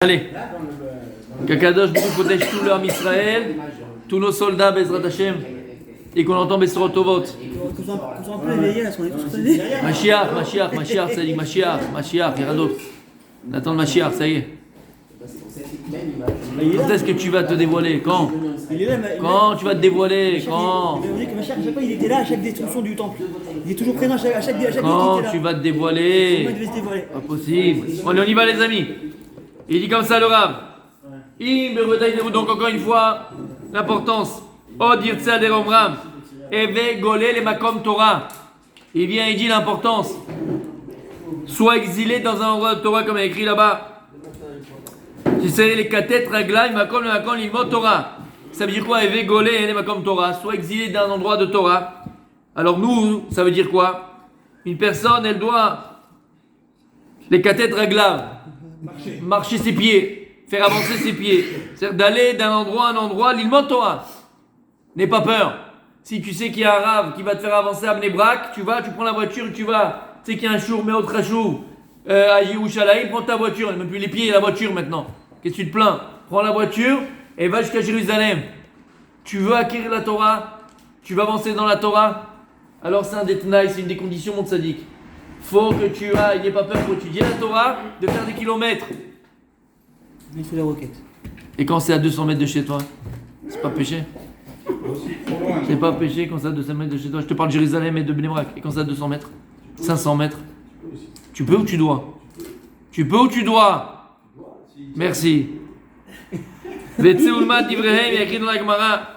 Allez, qu'Akadosh Baruch Hu protège tout l'homme Israël, tous nos soldats Bezrat Hashem, et qu'on entend Besserot Tovot. Qu'on soit un peu éveillés, là, parce qu'on est tous réveillés. Mashiach, ça dit Mashiach, il y a rien d'autre. On attend le Mashiach, ça y est. Quand est-ce que tu vas te dévoiler? Quand? Quand tu vas te dévoiler? Quand? Il que Mashiach, à chaque fois, il était là à chaque destruction du temple. Il est toujours présent à chaque Quand tu vas te dévoiler? Pas possible. On y va les amis. Il dit comme ça le Rav. Donc encore une fois, l'importance. Od yirtza der omram. Eve golé le makom Torah. Il vient et dit l'importance. Soit exilé dans un endroit de Torah comme il est écrit là-bas. Tu sais les katet raglaim makom le makom l'ilmot Torah. Ça veut dire quoi? Eve golé le makom Torah. Soit exilé d'un endroit de Torah. Alors nous, ça veut dire quoi? Une personne, elle doit les katet raglaim. Marcher ses pieds, faire avancer ses pieds, c'est-à-dire d'aller d'un endroit à un endroit, l'ilmot Torah. N'aie pas peur. Si tu sais qu'il y a un rave qui va te faire avancer à Bnei Brak, tu prends la voiture et tu vas. Tu sais qu'il y a un chour, mais autre chour, à Yerushalayim, prends ta voiture, même plus les pieds et la voiture maintenant. Qu'est-ce que tu te plains? Prends la voiture et va jusqu'à Jérusalem. Tu veux acquérir la Torah, tu veux avancer dans la Torah, alors c'est un des tnaïs, c'est une des conditions, mon tzaddik. Faut que tu ailles, n'aie pas peur pour étudier la Torah, de faire des kilomètres. Il fait la roquette. Et quand c'est à 200 mètres de chez toi, c'est pas péché? C'est pas péché quand c'est à 200 mètres de chez toi. Je te parle de Jérusalem et de Bnei Brak. Et quand c'est à 200 mètres, 500 mètres, tu peux ou tu dois? Tu peux ou tu dois? Merci. Vetseulmat Ivrehem, il y a écrit dans la Gemara,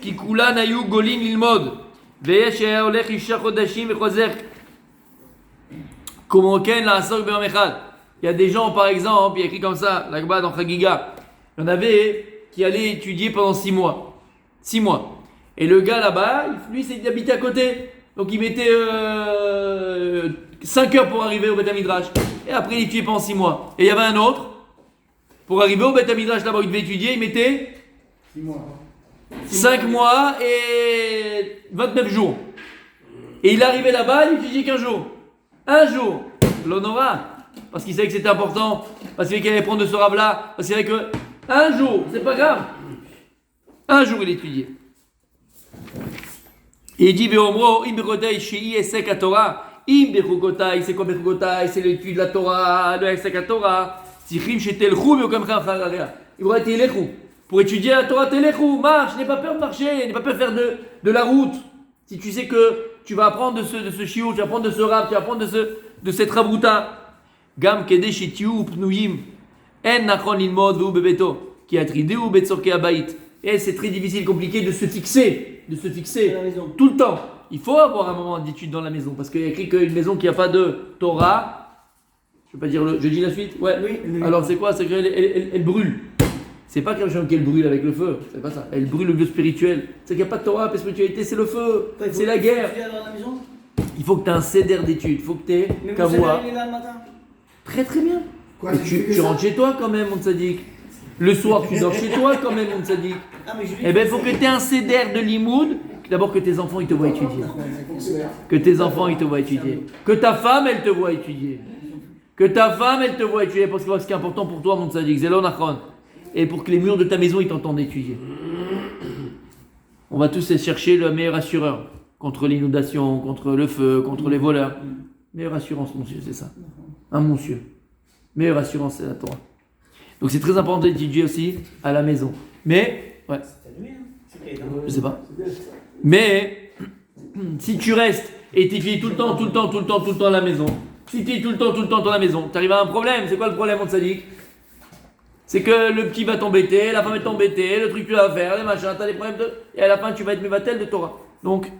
Kikula nayu golin lilmod, veyesh ya olech isha chodashim et chozer. Comment Ken la Asok Ben Mechad. Il y a des gens, par exemple, il y a écrit comme ça, là-bas dans Chagiga. Il y en avait qui allaient étudier pendant 6 mois. 6 mois. Et le gars là-bas, lui, il habitait à côté. Donc il mettait 5 heures pour arriver au Beth Midrash. Et après, il étudiait pendant 6 mois. Et il y avait un autre, pour arriver au Beth Midrash là-bas où il devait étudier, il mettait 5 mois et 29 jours. Et il arrivait là-bas, il étudiait 15 jours. Un jour, l'honora, parce qu'il savait que c'était important, parce qu'il savait qu'il allait prendre de ce rave-là, parce qu'il savait que un jour, c'est pas grave. Un jour, il étudiait. Et il dit, Veomro, Imberotai, Shei, Esek, à Torah. Imberogotai, c'est quoi Berogotai? C'est l'étude de la Torah, le Esek, à Torah. Tichim, chez Telchou, mais comme Khachararia. Il va être Telechou. Pour étudier la Torah, Telechou, marche, n'aie pas peur de marcher, n'aie pas peur de faire de la route. Si tu sais que tu vas apprendre de ce shiur, tu vas apprendre de ce rab, tu vas apprendre de cette rabouta. Gam kede shitiu pnuyim. En nachon lilmod veu bebeto. Ki atrideu betzorke abayit. Et c'est très difficile, compliqué de se fixer tout le temps. Il faut avoir un moment d'étude dans la maison. Parce qu'il y a écrit qu'une maison qui n'a pas de Torah, je ne vais pas dire je dis la suite? Ouais. Oui. Alors c'est quoi? C'est qu'elle brûle. C'est pas quelque chose qu'elle brûle avec le feu, c'est pas ça. Elle brûle le lieu spirituel. C'est qu'il n'y a pas de Torah, pas de spiritualité, c'est le feu, c'est la guerre. Il faut que tu aies un céder d'études, il faut que tu aies Kavoua. Très très bien. Quoi, tu rentres chez toi quand même, mon tzaddik. Le soir, tu dors chez toi quand même, mon tzaddik. Eh bien, il faut que tu aies un céder de limoud. D'abord que tes enfants, ils te voient étudier. Que tes enfants, ils te voient étudier. Que ta femme, elle te voit étudier. Que ta femme, elle te voit étudier. Parce que ce qui est important pour toi, mon tzaddik, Zélon Achron. Et pour que les murs de ta maison ils t'entendent étudier. On va tous chercher le meilleur assureur contre l'inondation, contre le feu, contre les voleurs. Meilleure assurance, monsieur, c'est ça. Un monsieur. Meilleure assurance, c'est la Torah. Donc c'est très important d'étudier aussi à la maison. Mais, ouais. Je sais pas. Mais, si tu restes et tu étudies tout le temps à la maison, si tu es tout le temps à la maison, tu arrives à un problème. C'est quoi le problème, on te dit? C'est que le petit va t'embêter, la femme est t'embêter, le truc que tu vas faire, les machins, t'as des problèmes et à la fin tu vas être mévatel de Torah. Donc, il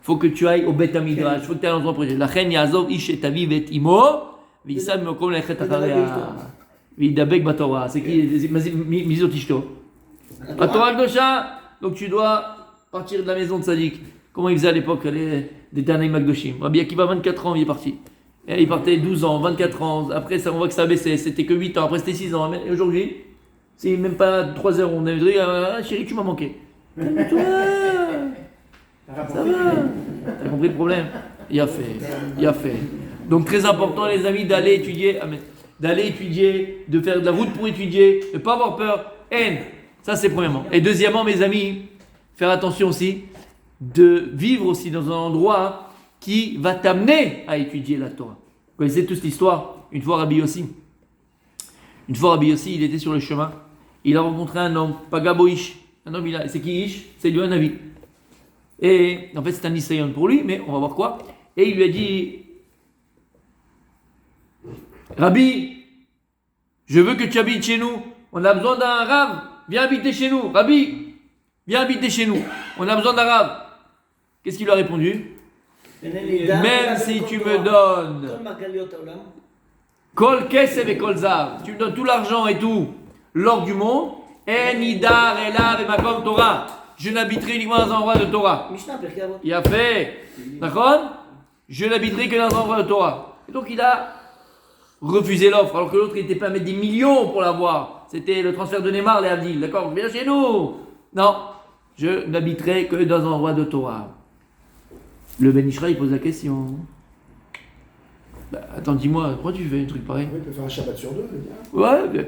faut que tu ailles au Beth Midrash, il faut que tu ailles à l'endroit précis. La reine Yazov ish et aviv et imo, v'isam mekom lechet acharya, v'idabek batorah. C'est qui? Mizot ishto. La Torah Gdosha. Donc tu dois partir de la maison de Sadik. Comment ils faisaient à l'époque des Tanaï Magdoshim? Rabbi Akiva, 24 ans, il est parti. Et il partait 12 ans, 24 ans, après ça, on voit que ça a baissé, c'était que 8 ans, après c'était 6 ans. Et aujourd'hui, c'est même pas 3 heures, on a dit, chérie, tu m'as manqué. Ça va. T'as compris le problème? Il a fait. Donc très important, les amis, d'aller étudier. d'aller étudier, de faire de la route pour étudier, de ne pas avoir peur. Haine. Ça, c'est premièrement. Et deuxièmement, mes amis, faire attention aussi de vivre aussi dans un endroit qui va t'amener à étudier la Torah. Vous connaissez toute l'histoire. Une fois Rabbi Yossi, il était sur le chemin. Il a rencontré un homme, Pagaboïch. Un homme, c'est qui Ish? C'est lui un avis. Et en fait, c'est un Israélien pour lui, mais on va voir quoi. Et il lui a dit, Rabbi, je veux que tu habites chez nous. On a besoin d'un Rav. Viens habiter chez nous. Rabbi, viens habiter chez nous. On a besoin d'un Rav. Qu'est-ce qu'il lui a répondu? Même si tu me donnes Kol Kesef et Kol Zav, tu me donnes tout l'argent et tout, l'or du monde, En Idar Elav et Makom Torah. Je n'habiterai uniquement dans un endroit de Torah. Il a fait, d'accord? Je n'habiterai que dans un endroit de Torah. Et donc il a refusé l'offre, alors que l'autre il n'était pas à mettre des millions pour l'avoir. C'était le transfert de Neymar, les Avdil. D'accord, viens chez nous. Non, je n'habiterai que dans un endroit de Torah. Le Ben Ishra, il pose la question. Bah, attends, dis-moi, pourquoi tu fais un truc pareil? Oui, il peut faire un Shabbat sur deux, le gars. Ouais,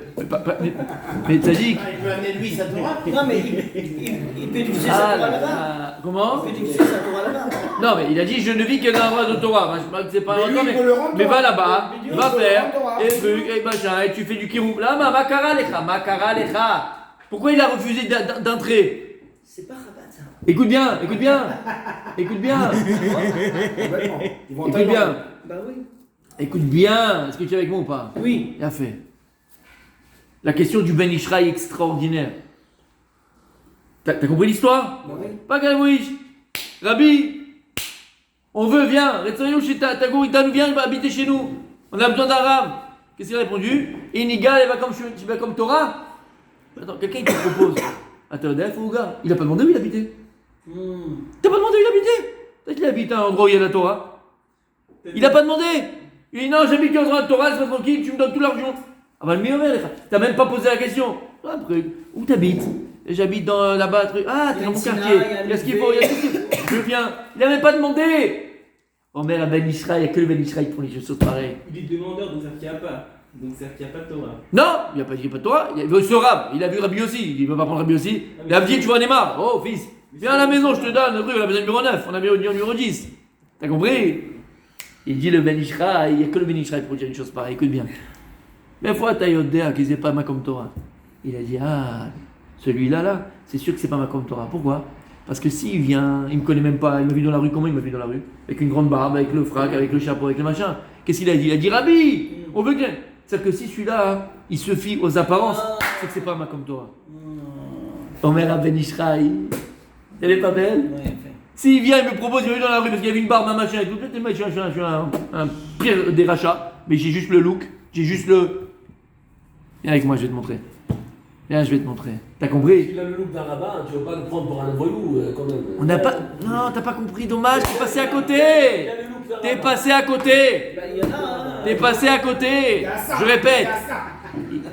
mais t'as dit. Il peut amener lui sa Torah. Non, mais il peut utiliser sa Torah là-bas. Comment? Il peut utiliser sa Torah là-bas. Non, mais il a dit je ne vis que dans un endroit de Torah. Enfin, je sais pas que c'est pas un endroit, mais va Torah. là-bas, Mais va lui, faire, Torah. et truc, et machin, et tu fais du kirou. Là, makara lecha. Pourquoi il a refusé d'entrer? C'est pas Rabat ça. Écoute bien. Ils vont en Écoute Thaïlande. bien. Bah oui. Écoute bien. Est-ce que tu es avec moi ou pas? Oui. Bien fait. La question du Ben Ishra est extraordinaire. T'as compris l'histoire? Bah oui. Pas Gavouish. Rabbi, on veut, viens. Retsoyou chez Tagourita, nous viens, il va habiter chez nous. On a besoin d'un Rav. Qu'est-ce qu'il a répondu? Inigal, il va comme Torah. Attends, quelqu'un qui te propose. Attends, Fouga, il a pas demandé où il habitait. T'as pas demandé où il habitait? Peut-être qu'il habite à un endroit où il y a la Torah. Il a pas demandé. Il dit non, j'habite dans un endroit de Torah, c'est pas tranquille, tu me donnes tout l'argent. Ah bah le meilleur, t'as même pas posé la question. Après, où t'habites? J'habite dans là-bas, truc. Ah, t'es dans mon quartier. Il y a ce qu'il faut, Je viens. Il a même pas demandé. Oh merde, à Ben Ishra, il n'y a que le Ben Ishra qui font les choses pareilles. Il est demandeur, donc c'est-à-dire qu'il n'y a pas. Donc c'est-à-dire qu'il n'y a pas de Torah. Non, il n'y a pas de Torah. Il veut ce Rab. Il a vu Rabbi aussi. Il ne veut pas prendre Rabbi aussi. Il a dit, tu vois Neymar. Oh fils, viens à la maison, je te donne. On a besoin numéro 9. On a besoin numéro 10. T'as compris? Il dit le Ben Ishra, il n'y a que le Ben Ishra pour dire une chose pareille. Écoute bien. Mais fois, t'as Yodéa qui n'est pas ma comme Torah. Il a dit, ah, celui-là, c'est sûr que c'est pas ma comme Torah. Pourquoi? Parce que s'il vient, il me connaît même pas, il m'a vu dans la rue, comment il m'a vu dans la rue? Avec une grande barbe, avec le frac, avec le chapeau, avec le machin. Qu'est-ce qu'il a dit? Il a dit, Rabbi, on veut que... C'est-à-dire que si celui-là, il se fie aux apparences, c'est que c'est pas ma comme Torah. Omer Ben Ishra, elle est pas belle? S'il vient, il me propose, il m'a vu dans la rue parce qu'il y avait une barbe, un machin et tout, je suis un pire des rachats, mais j'ai juste le look, j'ai juste le... Viens avec moi, je vais te montrer. Viens, je vais te montrer. T'as compris? Il a le look d'un rabbin, tu vas pas le prendre pour un voyou quand même. On n'a pas... Non, t'as pas compris, dommage, t'es passé à côté. T'es passé à côté. Bah il y en a. Hein. T'es passé à côté. Je répète.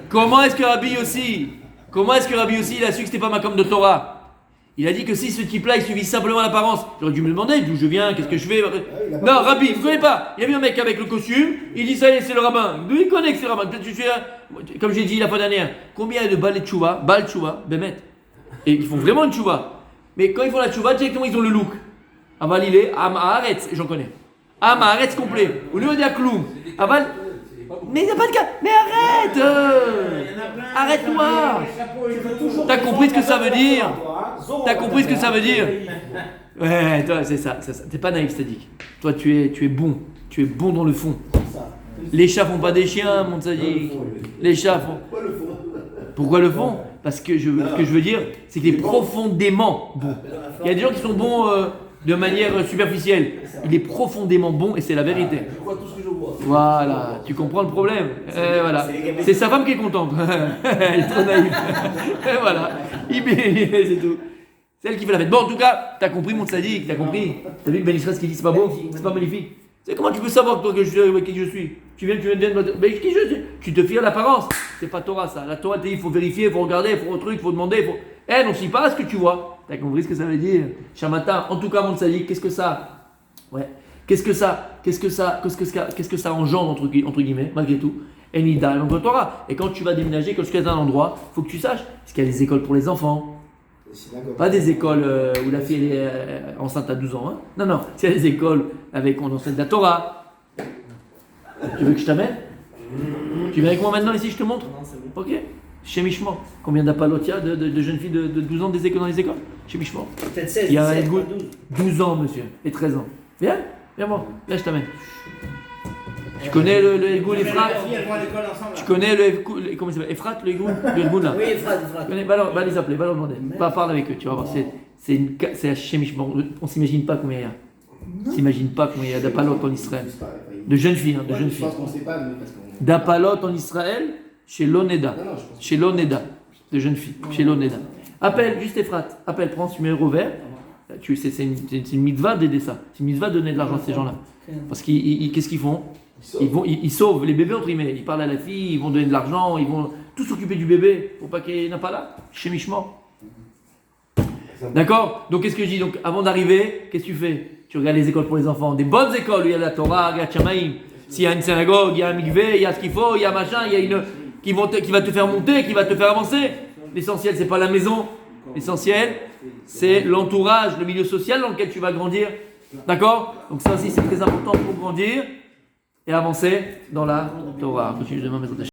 Comment est-ce que Rabbi aussi il a su que c'était pas ma com de Torah? Il a dit que si ce type-là il suivit simplement l'apparence, j'aurais dû me demander d'où je viens, qu'est-ce que je fais. Non, Rabbi, vous connaissez pas. Il y a vu un mec avec le costume, il dit ça y est, c'est le rabbin. D'où il connaît que c'est le rabbin? Peut-être que je suis comme j'ai dit la fois dernière. Combien il y a de balais de tchouva, Bémet? Et ils font vraiment une tchouva. Mais quand ils font la tchouva, directement ils ont le look. Aval il est Amaharetz, j'en connais. Amaharetz complet. Au lieu de dire Kloum. Aval. Mais il n'y a pas de cas. Mais arrête! Arrête-moi! T'as compris ce que ça veut dire? T'as compris ce que ça veut dire? Ouais, toi, c'est ça. T'es pas naïf, Sadik. Toi, tu es bon. Tu es bon dans le fond. Les chats font pas des chiens, mon Sadik. Les chats font. Pourquoi le font? Parce que ce que je veux dire, c'est qu'il est profondément bon. Il y a des gens qui sont bons de manière superficielle. Il est profondément bon et c'est la vérité. Je vois tout ce que je vois. Voilà, tu comprends le problème. Voilà. C'est sa femme qui est contente. Elle est trop naïve. Voilà. C'est tout. C'est elle qui fait la fête. Bon, en tout cas, t'as compris mon sadique, t'as compris. T'as vu le Ben Ishra, ce qu'il dit, c'est pas beau, c'est pas magnifique. C'est comment tu peux savoir toi que je suis qui je suis? Tu viens mais qui je suis? Tu te fies à l'apparence. C'est pas Torah ça. La Torah, il faut vérifier, il faut regarder, il faut un truc, il faut demander, on ne suit pas ce que tu vois. T'as compris ce que ça veut dire? Shamata, en tout cas mon sadique, qu'est-ce que ça? Ouais. Qu'est-ce que ça engendre entre guillemets, malgré tout? Enida, donc Torah. Et quand tu vas déménager, quand tu es dans un endroit, il faut que tu saches, est-ce qu'il y a des écoles pour les enfants? Pas des écoles où la fille elle est enceinte à 12 ans. Hein. Non, non, c'est des écoles avec on enseigne de la Torah. Tu veux que je t'amène? Tu viens avec moi maintenant ici, je te montre? Non, c'est bon. Ok. Chez Mishmor. Combien d'apalotia de jeunes filles de 12 ans dans les écoles? Chez Mishmor. Peut-être 16, Il y a un 17, Edgoul. 12. 12 ans, monsieur. Et 13 ans. Viens, viens moi. Viens, je t'amène. Tu connais le Edgoul Efrat? Les filles, elles vont à l'école ensemble. Tu connais comment il s'appelle? Efrat, le Edgoul là? Oui, Efrat. Tu connais? Va les appeler, va leur demander. Va parler avec eux, tu vas voir. C'est chez Mishmor. On s'imagine pas combien il y a. On s'imagine pas combien il y a d'apalotes en Israël. De jeunes filles, hein, de jeunes Je filles. pense qu'on sait pas, mais parce qu'on. D'apalotes en Israël, chez l'Oneda. Non, non, je pense. Chez l'Oneda. De jeunes filles. Chez l'Oneda. Appelle, juste Efrat. Appelle, prends ce numéro vert. C'est une mitzvah d'aider ça. C'est une mitzvah de donner de l'argent à ces gens-là. Parce qu'est-ce qu'ils font? Ils sauvent les bébés entre guillemets. Ils parlent à la fille, ils vont donner de l'argent, ils vont tout s'occuper du bébé pour pas qu'il n'a pas là. Chez Mishmor. D'accord? Donc qu'est-ce que je dis? Donc avant d'arriver, qu'est-ce que tu fais? Tu regardes les écoles pour les enfants, des bonnes écoles où il y a la Torah, il y a Chamaïm. S'il y a une synagogue, il y a un mikvé, il y a ce qu'il faut, il y a machin, il y a une qui va te faire monter, qui va te faire avancer. L'essentiel, c'est pas la maison. L'essentiel, c'est l'entourage, le milieu social dans lequel tu vas grandir. D'accord? Donc ça aussi, c'est très important pour grandir et avancer dans la Torah. Continue demain, mes